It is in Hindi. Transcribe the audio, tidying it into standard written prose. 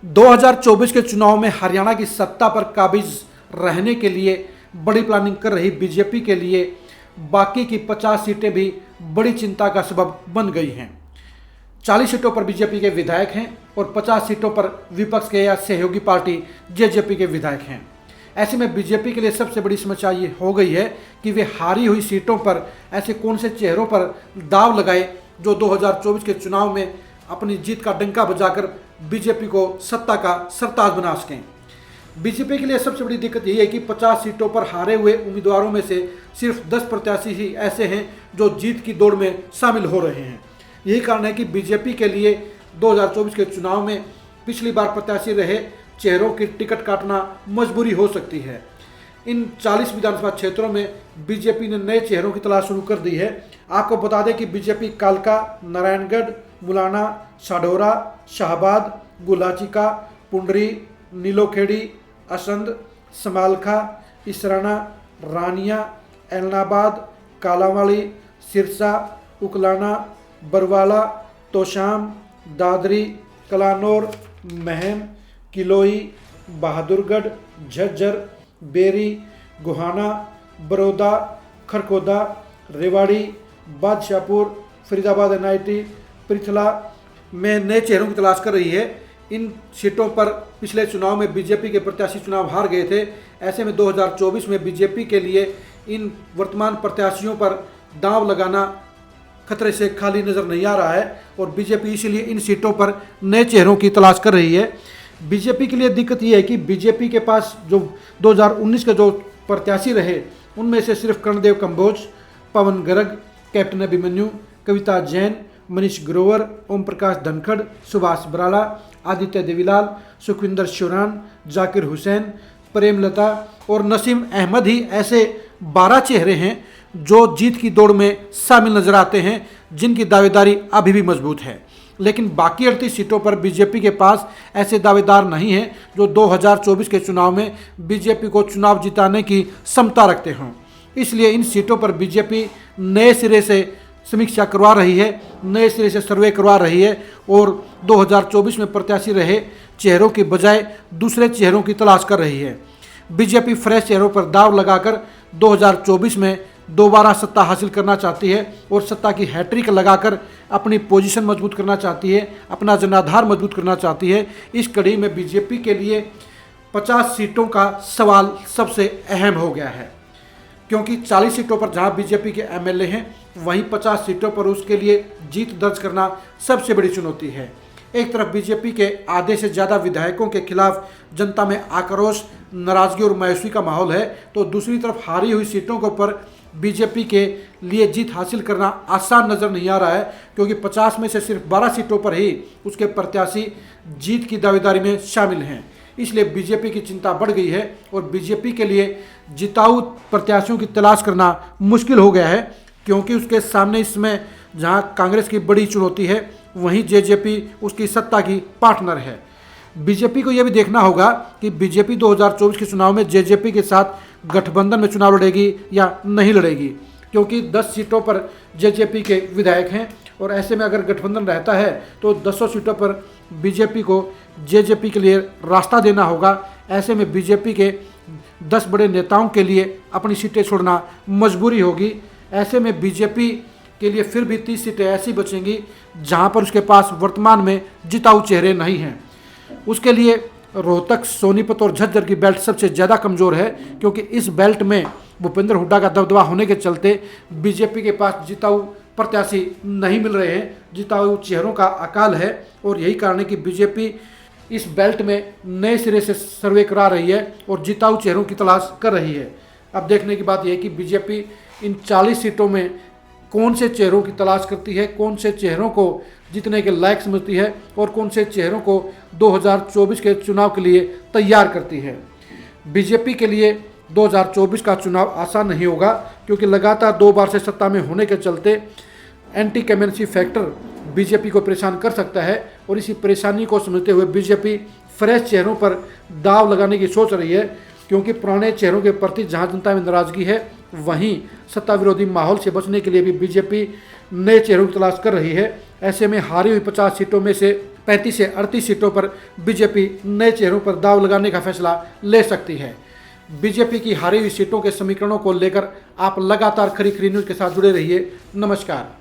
2024 के चुनाव में हरियाणा की सत्ता पर काबिज रहने के लिए बड़ी प्लानिंग कर रही बीजेपी के लिए बाकी की 50 सीटें भी बड़ी चिंता का सबब बन गई हैं। 40 सीटों पर बीजेपी के विधायक हैं और 50 सीटों पर विपक्ष के या सहयोगी पार्टी जेजेपी के विधायक हैं। ऐसे में बीजेपी के लिए सबसे बड़ी समस्या ये हो गई है कि वे हारी हुई सीटों पर ऐसे कौन से चेहरों पर दाव लगाए जो 2024 के चुनाव में अपनी जीत का डंका बजाकर बीजेपी को सत्ता का सरताज बना सकें। बीजेपी के लिए सबसे बड़ी दिक्कत यही है कि 50 सीटों पर हारे हुए उम्मीदवारों में से सिर्फ 10 प्रत्याशी ही ऐसे हैं जो जीत की दौड़ में शामिल हो रहे हैं। यही कारण है कि बीजेपी के लिए 2024 के चुनाव में पिछली बार प्रत्याशी रहे चेहरों की टिकट काटना मजबूरी हो सकती है। इन 40 विधानसभा क्षेत्रों में बीजेपी ने नए चेहरों की तलाश शुरू कर दी है। आपको बता दें कि बीजेपी कालका, नारायणगढ़, मुलाना, साढौरा, शाहबाद, गुलाचिका, पुंडरी, नीलोखेड़ी, असंध, समालखा, इसराना, रानिया, एलनाबाद, कालावाड़ी, सिरसा, उकलाना, बरवाला, तोशाम, दादरी, कलानौर, महम, किलोई, बहादुरगढ़, झज्जर, बेरी, गोहाना, बड़ौदा, खरखोदा, रेवाड़ी, बादशाहपुर, फरीदाबाद एनआईटी, पृथला में नए चेहरों की तलाश कर रही है। इन सीटों पर पिछले चुनाव में बीजेपी के प्रत्याशी चुनाव हार गए थे। ऐसे में 2024 में बीजेपी के लिए इन वर्तमान प्रत्याशियों पर दांव लगाना खतरे से खाली नज़र नहीं आ रहा है और बीजेपी इसीलिए इन सीटों पर नए चेहरों की तलाश कर रही है। बीजेपी के लिए दिक्कत यह है कि बीजेपी के पास जो 2019 के जो प्रत्याशी रहे उनमें से सिर्फ कर्णदेव कंबोज, पवन गर्ग, कैप्टन अभिमन्यु, कविता जैन, मनीष ग्रोवर, ओम प्रकाश धनखड़, सुभाष बराला, आदित्य देवीलाल, सुखविंदर शोरान, जाकिर हुसैन, प्रेमलता और नसीम अहमद ही ऐसे 12 चेहरे हैं जो जीत की दौड़ में शामिल नजर आते हैं, जिनकी दावेदारी अभी भी मजबूत है। लेकिन बाकी 38 सीटों पर बीजेपी के पास ऐसे दावेदार नहीं हैं जो 2024 के चुनाव में बीजेपी को चुनाव जिताने की क्षमता रखते हों। इसलिए इन सीटों पर बीजेपी नए सिरे से समीक्षा करवा रही है, नए सिरे से सर्वे करवा रही है और 2024 में प्रत्याशी रहे चेहरों के बजाय दूसरे चेहरों की तलाश कर रही है। बीजेपी फ्रेश चेहरों पर दाव लगाकर 2024 में दोबारा सत्ता हासिल करना चाहती है और सत्ता की हैट्रिक लगाकर अपनी पोजीशन मजबूत करना चाहती है, अपना जनाधार मजबूत करना चाहती है। इस कड़ी में बीजेपी के लिए 50 सीटों का सवाल सबसे अहम हो गया है, क्योंकि 40 सीटों पर जहां बीजेपी के एमएलए हैं वहीं 50 सीटों पर उसके लिए जीत दर्ज करना सबसे बड़ी चुनौती है। एक तरफ बीजेपी के आधे से ज़्यादा विधायकों के खिलाफ जनता में आक्रोश, नाराजगी और मायूसी का माहौल है, तो दूसरी तरफ हारी हुई सीटों के ऊपर बीजेपी के लिए जीत हासिल करना आसान नज़र नहीं आ रहा है, क्योंकि 50 में से सिर्फ 12 सीटों पर ही उसके प्रत्याशी जीत की दावेदारी में शामिल हैं। इसलिए बीजेपी की चिंता बढ़ गई है और बीजेपी के लिए जिताऊ प्रत्याशियों की तलाश करना मुश्किल हो गया है, क्योंकि उसके सामने इसमें जहां कांग्रेस की बड़ी चुनौती है वहीं जेजेपी उसकी सत्ता की पार्टनर है। बीजेपी को यह भी देखना होगा कि बीजेपी 2024 के चुनाव में जेजेपी के साथ गठबंधन में चुनाव लड़ेगी या नहीं लड़ेगी, क्योंकि 10 सीटों पर जेजेपी के विधायक हैं और ऐसे में अगर गठबंधन रहता है तो 10 सीटों पर बीजेपी को जेजेपी के लिए रास्ता देना होगा। ऐसे में बीजेपी के 10 बड़े नेताओं के लिए अपनी सीटें छोड़ना मजबूरी होगी। ऐसे में बीजेपी के लिए फिर भी 30 सीटें ऐसी बचेंगी जहां पर उसके पास वर्तमान में जिताऊ चेहरे नहीं हैं। उसके लिए रोहतक, सोनीपत और झज्जर की बेल्ट सबसे ज़्यादा कमज़ोर है, क्योंकि इस बेल्ट में भूपेंद्र हुड्डा का दबदबा होने के चलते बीजेपी के पास जिताऊ प्रत्याशी नहीं मिल रहे हैं, जिताऊ चेहरों का अकाल है और यही कारण है कि बीजेपी इस बेल्ट में नए सिरे से सर्वे करा रही है और जिताऊ चेहरों की तलाश कर रही है। अब देखने की बात यह है कि बीजेपी इन 40 सीटों में कौन से चेहरों की तलाश करती है, कौन से चेहरों को जीतने के लायक समझती है और कौन से चेहरों को 2024 के चुनाव के लिए तैयार करती है। बीजेपी के लिए 2024 का चुनाव आसान नहीं होगा, क्योंकि लगातार 2 बार से सत्ता में होने के चलते एंटी कैमेंसी फैक्टर बीजेपी को परेशान कर सकता है और इसी परेशानी को समझते हुए बीजेपी फ्रेश चेहरों पर दाव लगाने की सोच रही है, क्योंकि पुराने चेहरों के प्रति जहां जनता में नाराजगी है वहीं सत्ता विरोधी माहौल से बचने के लिए भी बीजेपी नए चेहरों की तलाश कर रही है। ऐसे में हारी हुई 50 सीटों में से 35 से 38 सीटों पर बीजेपी नए चेहरों पर दांव लगाने का फैसला ले सकती है। बीजेपी की हारी हुई सीटों के समीकरणों को लेकर आप लगातार खरी खरी न्यूज़ के साथ जुड़े रहिए। नमस्कार।